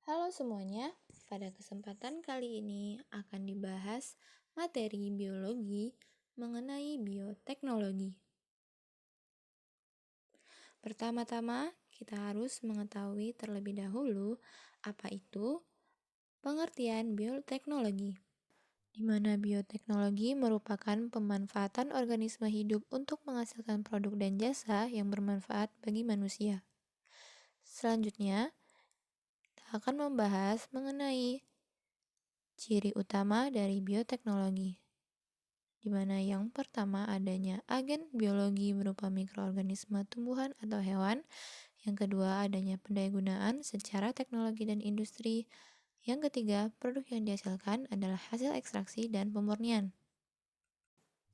Halo semuanya, pada kesempatan kali ini akan dibahas materi biologi mengenai bioteknologi. Pertama-tama, kita harus mengetahui terlebih dahulu apa itu pengertian bioteknologi, di mana bioteknologi merupakan pemanfaatan organisme hidup untuk menghasilkan produk dan jasa yang bermanfaat bagi manusia. Selanjutnya, kita akan membahas mengenai ciri utama dari bioteknologi, di mana yang pertama adanya agen biologi berupa mikroorganisme tumbuhan atau hewan, yang kedua adanya pendayagunaan secara teknologi dan industri, yang ketiga produk yang dihasilkan adalah hasil ekstraksi dan pemurnian.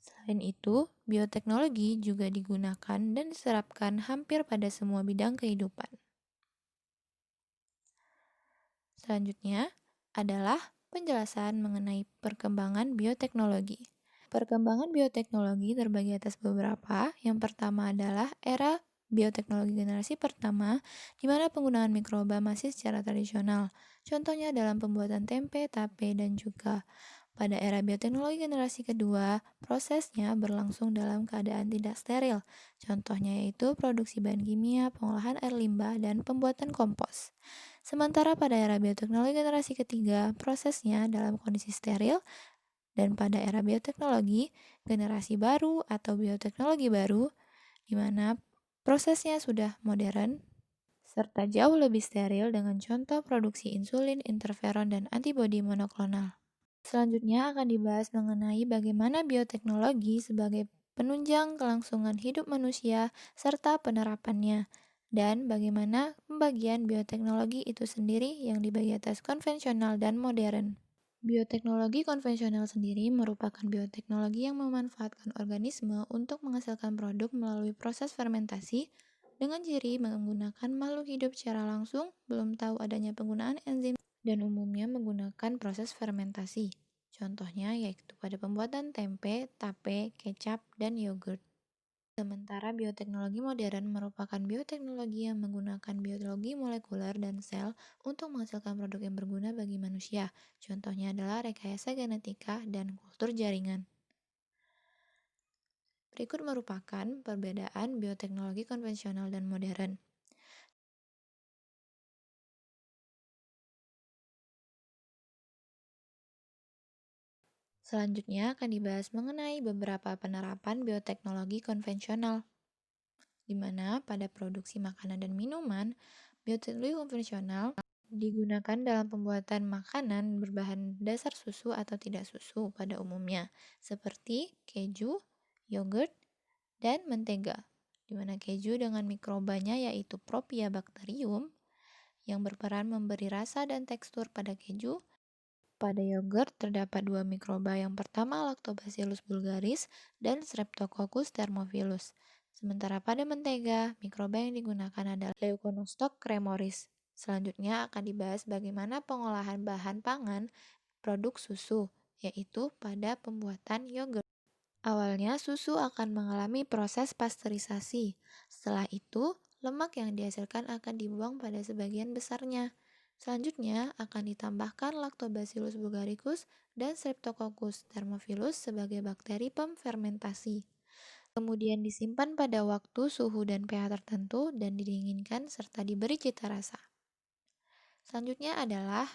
Selain itu, bioteknologi juga digunakan dan diterapkan hampir pada semua bidang kehidupan. Selanjutnya adalah penjelasan mengenai perkembangan bioteknologi. Perkembangan bioteknologi terbagi atas beberapa. Yang pertama adalah era bioteknologi generasi pertama, di mana penggunaan mikroba masih secara tradisional. Contohnya dalam pembuatan tempe, tape, dan juga pada era bioteknologi generasi kedua, prosesnya berlangsung dalam keadaan tidak steril. Contohnya yaitu produksi bahan kimia, pengolahan air limbah, dan pembuatan kompos. Sementara pada era bioteknologi generasi ketiga, prosesnya dalam kondisi steril, dan pada era bioteknologi generasi baru atau bioteknologi baru, di mana prosesnya sudah modern, serta jauh lebih steril dengan contoh produksi insulin, interferon, dan antibodi monoklonal. Selanjutnya akan dibahas mengenai bagaimana bioteknologi sebagai penunjang kelangsungan hidup manusia serta penerapannya, dan bagaimana pembagian bioteknologi itu sendiri yang dibagi atas konvensional dan modern. Bioteknologi konvensional sendiri merupakan bioteknologi yang memanfaatkan organisme untuk menghasilkan produk melalui proses fermentasi dengan ciri menggunakan makhluk hidup secara langsung, belum tahu adanya penggunaan enzim, dan umumnya menggunakan proses fermentasi. Contohnya yaitu pada pembuatan tempe, tape, kecap, dan yogurt. Sementara bioteknologi modern merupakan bioteknologi yang menggunakan biologi molekuler dan sel untuk menghasilkan produk yang berguna bagi manusia. Contohnya adalah rekayasa genetika dan kultur jaringan. Berikut merupakan perbedaan bioteknologi konvensional dan modern. Selanjutnya akan dibahas mengenai beberapa penerapan bioteknologi konvensional, di mana pada produksi makanan dan minuman, bioteknologi konvensional digunakan dalam pembuatan makanan berbahan dasar susu atau tidak susu pada umumnya, seperti keju, yogurt, dan mentega, di mana keju dengan mikrobanya yaitu Propionibacterium yang berperan memberi rasa dan tekstur pada keju. Pada yogurt terdapat dua mikroba, yang pertama Lactobacillus bulgaris dan Streptococcus thermophilus. Sementara pada mentega, mikroba yang digunakan adalah Leuconostoc cremoris. Selanjutnya akan dibahas bagaimana pengolahan bahan pangan produk susu, yaitu pada pembuatan yogurt. Awalnya susu akan mengalami proses pasteurisasi. Setelah itu, lemak yang dihasilkan akan dibuang pada sebagian besarnya. Selanjutnya akan ditambahkan Lactobacillus bulgaricus dan Streptococcus thermophilus sebagai bakteri pemfermentasi. Kemudian disimpan pada waktu, suhu, dan pH tertentu dan didinginkan serta diberi cita rasa. Selanjutnya adalah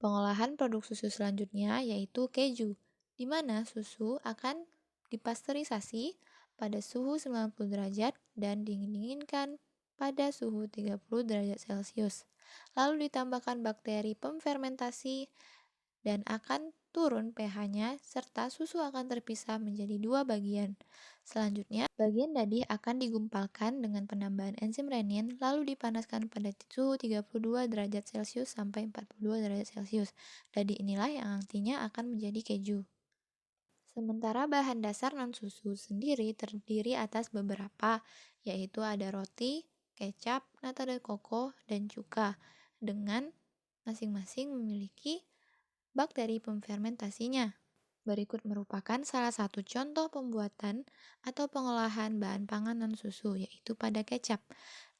pengolahan produk susu selanjutnya, yaitu keju, di mana susu akan dipasteurisasi pada suhu 90 derajat dan didinginkan pada suhu 30 derajat Celcius. Lalu ditambahkan bakteri pemfermentasi dan akan turun pH-nya serta susu akan terpisah menjadi dua bagian. Selanjutnya, bagian dadih akan digumpalkan dengan penambahan enzim renin lalu dipanaskan pada suhu 32 derajat Celcius sampai 42 derajat Celcius. Dadih inilah yang nantinya akan menjadi keju. Sementara bahan dasar non-susu sendiri terdiri atas beberapa, yaitu ada roti, kecap, nata de coco, dan cuka, dengan masing-masing memiliki bakteri pemfermentasinya. Berikut merupakan salah satu contoh pembuatan atau pengolahan bahan pangan non-susu, yaitu pada kecap,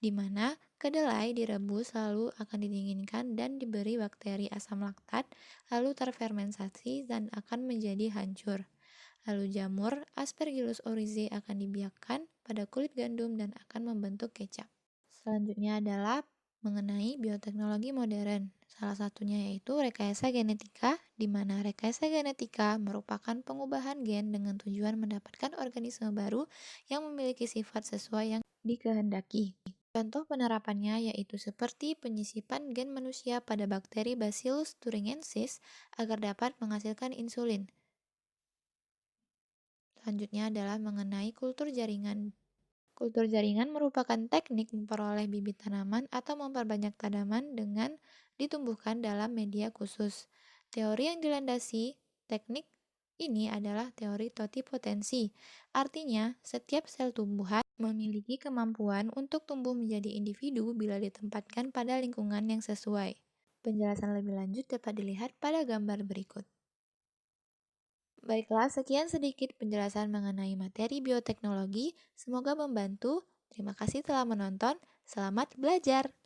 di mana Kedelai direbus lalu akan didinginkan dan diberi bakteri asam laktat, lalu terfermentasi dan akan menjadi hancur. Lalu jamur Aspergillus oryzae akan dibiarkan pada kulit gandum dan akan membentuk kecap. Selanjutnya adalah mengenai bioteknologi modern. Salah satunya yaitu rekayasa genetika, di mana rekayasa genetika merupakan pengubahan gen dengan tujuan mendapatkan organisme baru yang memiliki sifat sesuai yang dikehendaki. Contoh penerapannya yaitu seperti penyisipan gen manusia pada bakteri Bacillus thuringiensis agar dapat menghasilkan insulin. Selanjutnya adalah mengenai kultur jaringan. Kultur jaringan merupakan teknik memperoleh bibit tanaman atau memperbanyak tanaman dengan ditumbuhkan dalam media khusus. Teori yang dilandasi teknik ini adalah teori totipotensi. Artinya, setiap sel tumbuhan memiliki kemampuan untuk tumbuh menjadi individu bila ditempatkan pada lingkungan yang sesuai. Penjelasan lebih lanjut dapat dilihat pada gambar berikut. Baiklah, sekian sedikit penjelasan mengenai materi bioteknologi. Semoga membantu. Terima kasih telah menonton. Selamat belajar!